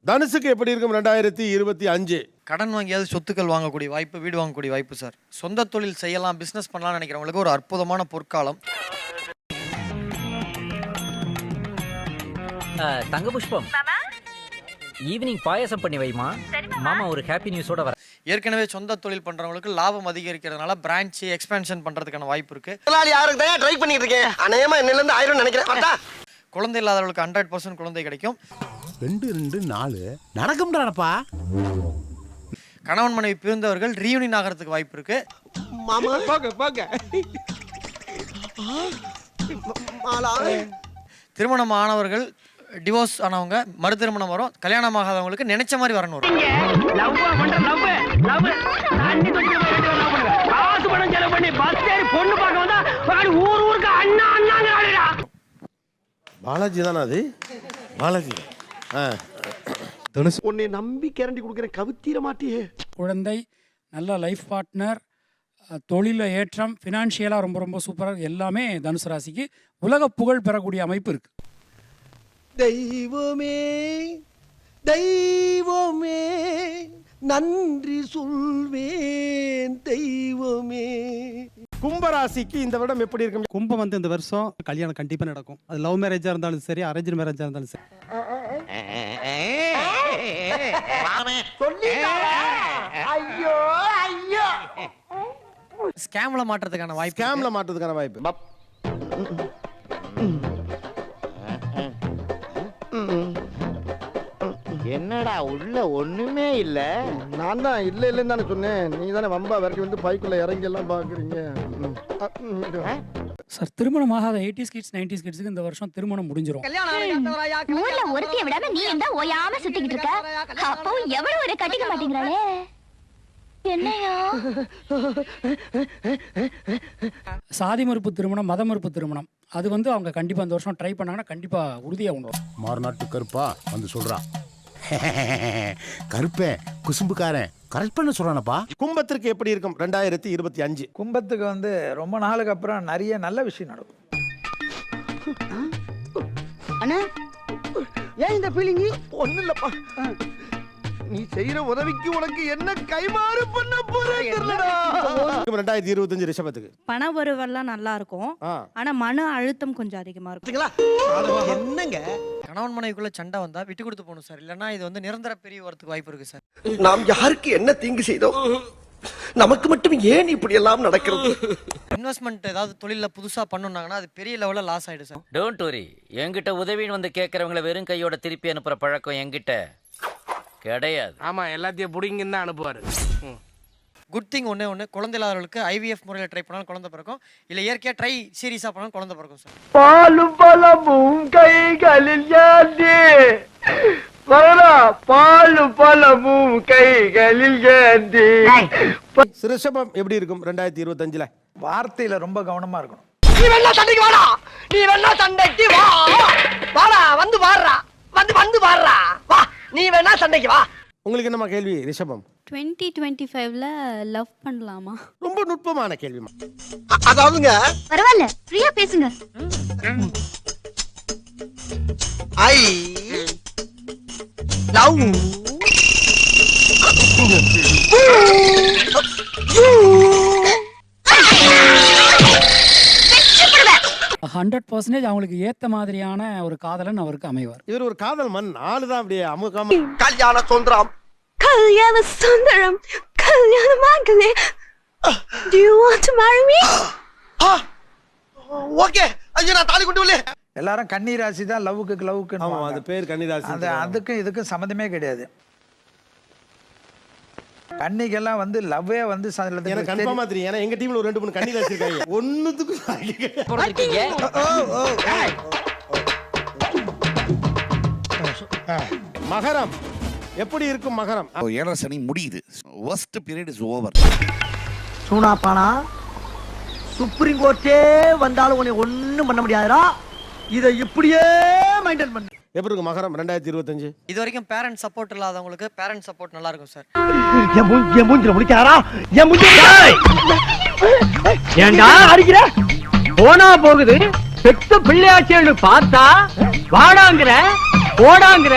தனுசுக்கு எப்படி இருக்கும் 2025? கடன் வாங்கியாவது சொத்துக்கள் வாங்கக்கூடிய வாய்ப்பு, வீடு வாங்கக்கூடிய வாய்ப்பு சார். சொந்த தொழில் செய்யலாம், பிஸ்னஸ் பண்ணலாம்னு நினைக்கிறவங்களுக்கு ஒரு அற்புதமான பொற்காலம். தங்க புஷ்பம், ஈவினிங் பாயாசம் பண்ணி வைமா. மாமா ஒரு ஹாப்பி நியூஸோட வர. ஏற்கனவே சொந்த தொழில் பண்றவங்களுக்கு லாபம் அதிகரிக்கிறதுனால பிரான்ச் எக்ஸ்பென்ஷன் பண்றதுக்கான வாய்ப்பு இருக்கு. ட்ரை பண்ணிட்டு இருக்கேன். அநேகமா என்னல இருந்து 1000 நினைக்கிறேன். குழந்தை இல்லாதவர்களுக்கு 100% குழந்தை கிடைக்கும். 2 2 4 நடக்கும்டானப்பா. கணவன் மனைவி பிரிந்தவர்கள் ரீயூனியன் ஆகிறதுக்கு வாய்ப்பு இருக்கு. மாமா போங்க. திருமணம் ஆனவர்கள் டிவோர்ஸ் ஆனவங்க மறு திருமணம் வரும். கல்யாணம் ஆகாதவங்களுக்கு நினைச்ச மாதிரி வரணும் வரும். பாலாஜி தானே அது? பாலாஜி உன்னை நம்பி கேரண்டி கொடுக்குறேன், கவுத்தீர மாட்டியே. குழந்தை, நல்ல லைஃப் பார்ட்னர், தொழில ஏற்றம், ஃபினான்ஷியலாக ரொம்ப ரொம்ப சூப்பராக எல்லாமே தனுசு ராசிக்கு உலக புகழ் பெறக்கூடிய அமைப்பு இருக்கு. தெய்வமே தெய்வமே நன்றி சொல்வேன் தெய்வமே. கும்பராசிக்கு இந்த வருடம் எப்படி இருக்கும்? கும்பம் வந்து இந்த வருஷம் கல்யாணம் கண்டிப்பா நடக்கும். அது லவ் மேரேஜா இருந்தாலும் சரி, அரேஞ்ச் மேரேஜா இருந்தாலும் சரி. ஸ்கேம்ல மாற்றத்துக்கான வாய்ப்பு. ஸ்கேம்ல மாற்றத்துக்கான வாய்ப்பு. என்னடா உள்ள ஒண்ணுமே இல்ல? நான் தான் இல்லைன்னு தானே சொன்னேன். நீ தானே வம்பா விரட்டி வந்து பைக்குள்ள இறங்கி எல்லாம் பாக்குறீங்க. சார், திருமணம் ஆகாத 80s கிட்ஸ் 90s கிட்ஸ்க்கு இந்த வருஷம் திருமணம் முடிஞ்சிரும். ஊர்ல ஒருத்திய விடாம நீ என்ன ஓயாம சுத்திக்கிட்டு இருக்க? அப்போ எவ்வளவு ஒரு கட்டிக்க மாட்டேங்கிறாளே. என்னையா சாதி மறுப்பு திருமணம், மத மறுப்பு திருமணம், அது வந்து அவங்க கண்டிப்பா இந்த வருஷம் ட்ரை பண்ணாங்கன்னா கண்டிப்பா உறுதியா உண்டு. மார்நாட்டு கருப்பா வந்து சொல்றான். கருப்பே குசும்புக்காரன் கரெக்ட் பண்ண சொல்றானப்பா. கும்பத்திற்கு எப்படி இருக்கும் 2025? கும்பத்துக்கு வந்து ரொம்ப நாளுக்கு அப்புறம் நிறைய நல்ல விஷயம் நடக்கும். அண்ணா ஏன் இந்த ஃபீலிங்? ஒண்ணு இல்லப்பா, நீ செய்யற உதவிக்கு உனக்கு என்ன கைமாறு பண்ண போறேன்னு தெரியலடா. 2025 ரிஷபத்துக்கு பண வரவெல்லாம் நல்லா இருக்கும். ஆனா மன அழுத்தம் கொஞ்சம் அதிகமா இருக்கும். என்னங்க கணவன் மனைவிக்குள்ள சண்டை வந்தா விட்டு கொடுத்து போகணும் சார். இல்லைன்னா இது வந்து நிரந்தர பிரிவு வரதுக்கு வாய்ப்பு இருக்கு சார். நாம் யாருக்கு என்ன தீங்கு செய்தோம்? நமக்கு மட்டும் ஏன் இப்படி எல்லாம் நடக்கிறது? இன்வெஸ்ட்மெண்ட் ஏதாவது தொழில புதுசா பண்ணுனாங்கன்னா அது பெரிய லெவல்ல லாஸ் ஆயிடும் சார். டோன்ட் வரி, என்கிட்ட உதவின்னு வந்து கேட்கறவங்கள வெறும் கையோட திருப்பி அனுப்புற பழக்கம் என்கிட்ட கிடையாது. ஆமா, எல்லாத்தையும் புடிங்கன்னு தான் அனுப்புவாரு. குட் திங் ஒண்ணு குழந்தை இல்லாதவர்களுக்கு ஐவிஎஃப் முறையில் ட்ரை பண்ணாலும் குழந்தை பிறக்கும். இல்ல இயற்கையா ட்ரை சீரியஸா பண்ணாலும் குழந்தை பிறக்கும் சார். பாலும் பழமும் கைகளில் ஏந்தி வரா, பாலும் பழமும் கைகளில் ஏந்தி. ரிஷபம் எப்படி இருக்கும் 2025ல? வார்த்தையில ரொம்ப கவனமா இருக்கணும். நீ வேணா சண்டைக்கு வாடா, நீ வேணா சண்டைக்கு வா. வாடா, வந்து வாடுறா, வந்து வாடுறா, வா. நீ வேணா சண்டைக்கு வா. உங்களுக்கு என்னமா கேள்வி ரிஷபம்? 2025ல லவ் பண்ணலாமா? ரொம்ப நுட்பமான கேள்விமா. அதாவதுங்க பரவாயில்ல, ஃப்ரீயா பேசுங்க. ஐ லவ் 100% அவங்களுக்கு ஏத்த மாதிரியான ஒரு காதலன் அவருக்கு அமைவார். இவர் ஒரு காதல் மண் ஆளுதான் அப்படியே அமுகாம. கல்யாண சுந்தரம் கல்யாண சுந்தரம், கல்யாண மகளே, do you want to marry me? Okay, ஐயா நான் தாலி கொண்டு வரல. எல்லாரும் கன்னி ராசி தான் லவ்வுக்கு. ஆமா, அது பேர் கன்னிராசி. அதுக்கும் இதுக்கும் சம்மந்தமே கிடையாது. கன்னிக்கெல்லாம் வந்து லவ்வே வந்து எனக்கு கன்ஃபார்மா தெரியும். ஏன்னா எங்க டீம்ல ஒரு 2 3 கன்னிராசி இருக்காங்க. ஒண்ணுத்துக்கு மகரம் எப்படி இருக்கும்? மகரம் 7 சனி முடியுது. worst period is over. சூனாப்பானா, சுப்ரீம் கோர்ட்டே வந்தாலும் உன்னை ஒண்ணும் பண்ண முடியாதுடா. இதை இப்படியே மெயின்டைன் பண்ணு. எப்படி இருக்கும் மகரம் 2025? இது வரைக்கும் பேரண்ட் சப்போர்ட் இல்லாதவங்களுக்கு பேரண்ட் சப்போர்ட் நல்லா இருக்கும் சார். என் மூஞ்சில முடிக்காரா? என் மூஞ்சில ஏண்டா அடிக்கிற? போனா போகுது, பெத்த பிள்ளையாச்சேன்னு பார்த்தா வாடாங்கற போடாங்கற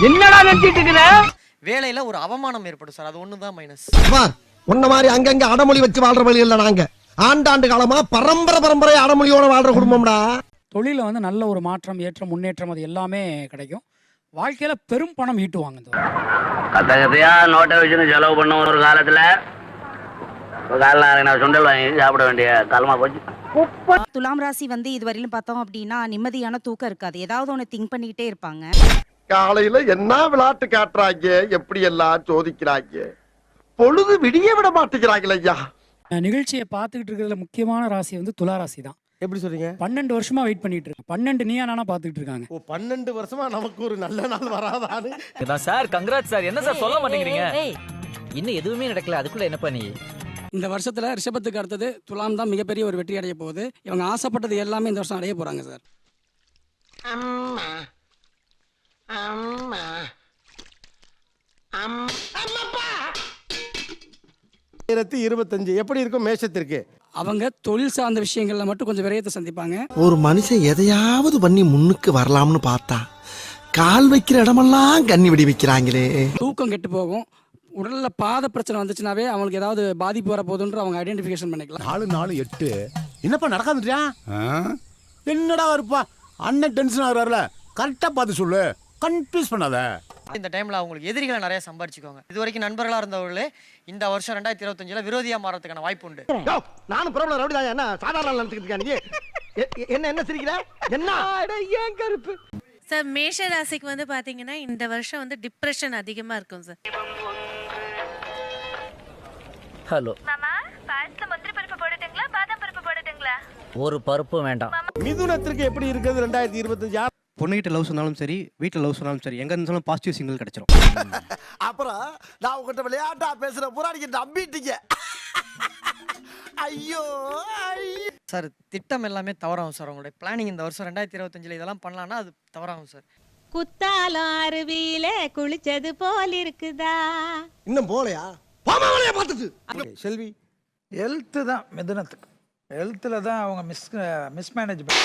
என்னடா நினைச்சிட்டு இருக்கற? வேலையில ஒரு அவமானம் ஏற்படும் சார், அது ஒண்ணுதான் மைனஸ். உன்ன மாதிரி அங்கங்க அடமொழி வச்சு வாழ்ற வழி இல்ல. நாங்க ஆண்டாண்டு காலமா பரம்பரை அடமொழியோட வாழ்ற குடும்பம்டா. தொழிலில் வந்து நல்ல ஒரு மாற்றம், ஏற்றம், முன்னேற்றம் அது எல்லாமே கிடைக்கும். வாழ்க்கையில் பெரும் பணம் ஈட்டுவாங்க. இந்த கதையா நோட்டை வச்சுன்னு செலவு பண்ண ஒரு காலத்துல காலைல சுண்டல் வாங்கி சாப்பிட வேண்டிய காலமா போச்சு. துலாம் ராசி வந்து இதுவரையிலும் பார்த்தோம் அப்படின்னா நிம்மதியான தூக்கம் இருக்காது. ஏதாவது ஒன்று திங்க் பண்ணிக்கிட்டே இருப்பாங்க. காலையில என்ன விளையாட்டு காட்டுறாங்க, எப்படி எல்லாம் சோதிக்கிறாங்க, பொழுது விடிய விட மாட்டேங்கிறாங்களே ஐயா. நிகழ்ச்சியை பார்த்துக்கிட்டு இருக்கிறதுல முக்கியமான ராசி வந்து துலா ராசி தான். எப்படி சொல்றீங்க? 12 வருஷமா வெயிட் பண்ணிட்டு இருக்கேன். 12 நீயா நானா பார்த்துக்கிட்டு இருக்காங்க. 12 வருஷமா நமக்கு ஒரு நல்ல நாள் வராதான்னு. Sir congrats sir. என்ன சார் சொல்ல மாட்டேங்கிறீங்க? இன்னும் எதுவுமே நடக்கல, அதுக்குள்ள என்ன பண்ணி? இந்த வருஷத்துல ரிஷபத்துக்கு அடுத்தது துலாம் தான் மிகப்பெரிய ஒரு வெற்றி அடைய போகுது. இவங்க ஆசைப்பட்டது எல்லாமே இந்த வருஷம் அடைய போறாங்க சார். 2025 எப்படி இருக்கும் மேஷத்திற்கு? அவங்க தொழில் சார்ந்த விஷயங்கள்ல மட்டும் கொஞ்சம் விரயத்தை சந்திப்பாங்க. ஒரு மனுஷன் எதையாவது பண்ணி முன்னுக்கு வரலாம்னு பார்த்தா கால் வைக்கிற இடமெல்லாம் கண்ணி விடி வைக்கிறாங்களே. தூக்கம் கெட்டு போகும். உடல்ல பாத பிரச்சனை வந்துச்சுனாவே அவங்களுக்கு ஏதாவது பாதிப்பு வர போகுதுன்ற அவங்க ஐடென்டிஃபிகேஷன் பண்ணிக்கலாம். 4-4-8 என்னப்பா நடக்காதுயா? என்னடா இருப்பா அண்ணன் டென்ஷன் ஆகுறாருல, கரெக்டா பார்த்து சொல்லு, கன்ஃபியூஸ் பண்ணாத. இந்த டைம்ல அவங்களுக்கு எதிரிகளை நிறைய சம்பாரிச்சுக்கோங்க. இது வரைக்கும் நண்பர்களா இருந்தவர்களே இந்த வருஷம் 2025ல விரோதியா மாறதுக்கான வாய்ப்பு உண்டு. நானும் பிரபல ரவுடி தான். என்ன சாதாரண நினைச்சுக்கிட்டு இருக்க நீ? என்ன சிரிக்கிற? என்ன ஏன் கருப்பு சார் மேஷ ராசிக்கு வந்து பாத்தீங்கன்னா இந்த வருஷம் வந்து டிப்ரெஷன் அதிகமா இருக்கும் சார். ஹலோ மாமா, பாஸ்ல முந்திரி பருப்பு போடட்டுங்களா பாதாம் பருப்பு போடட்டுங்களா? ஒரு பருப்பு வேண்டாம். மிதுனத்திற்கு எப்படி இருக்குது 2025? பொண்ணுகிட்ட லவ் சொன்னாலும் சரி, வீட்டில் லவ் சொன்னாலும் சரி, எங்க இருந்தாலும் பாசிட்டிவ் சிங்கிள் கிடைச்சிரும். அப்புறம் நான் உங்ககிட்ட விளையாட்டா பேசுற புறாடிக்கு நம்பிட்டீங்க. ஐயோ சார் திட்டம் எல்லாமே தவறாகும் சார். உங்களுடைய பிளானிங் இந்த வருஷம் 2025ல இதெல்லாம் பண்ணலாம்னா அது தவறாகும் சார். குத்தாலம் அருவியில குளிச்சது போல் இருக்குதா? இன்னும் போலையா? பாமாவளைய பார்த்தது. செல்வி ஹெல்த் தான் மிதுனத்துக்கு. ஹெல்த்தில் தான் அவங்க மிஸ்மேனேஜ்மெண்ட்.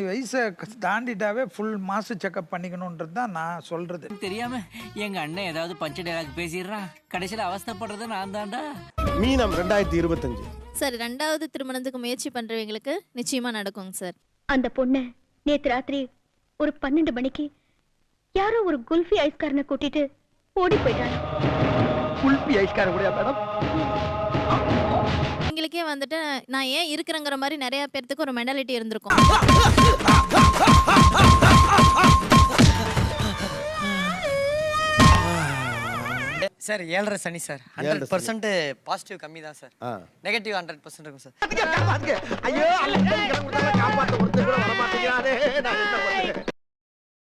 வயசை தாண்டிட்டாவே ஃபுல் மாசு செக்அப் பண்ணிக்கணுன்றது தான் நான் சொல்றது. தெரியாம எங்க அண்ணன் ஏதாவது பஞ்ச டைலாக் பேசிடுறான், கடைசியில அவஸ்தைப்படுறது நான் தான்டா. மீனம் 2025 சார் 2வது திருமணத்துக்கு முயற்சி பண்றவங்களுக்கு நிச்சயமா நடக்குங்க சார். அந்த பொண்ணு நேத்து ராத்திரி ஒரு 12 மணிக்கு யாரோ ஒரு குல்ஃபி ஐஸ்காரனை கூட்டிட்டு ஓடி போயிட்டாங்க. குல்ஃபி ஐஸ்கார கூடயா மேடம்? எங்களுக்கே வந்துட்டு நான் ஏன் இருக்கிறங்கிற மாதிரி நிறைய பேர்த்துக்கு ஒரு மெண்டாலிட்டி இருந்திருக்கும். சார் 7.5 சனி சார். 100% பாசிட்டிவ் கம்மி தான் சார். நெகட்டிவ் 100% இருக்கும் சார். ஐயோ காப்பாத்த ஒருத்தர் கூட வர மாட்டேங்கிறாரே, நான் என்ன பண்ணுவேன்?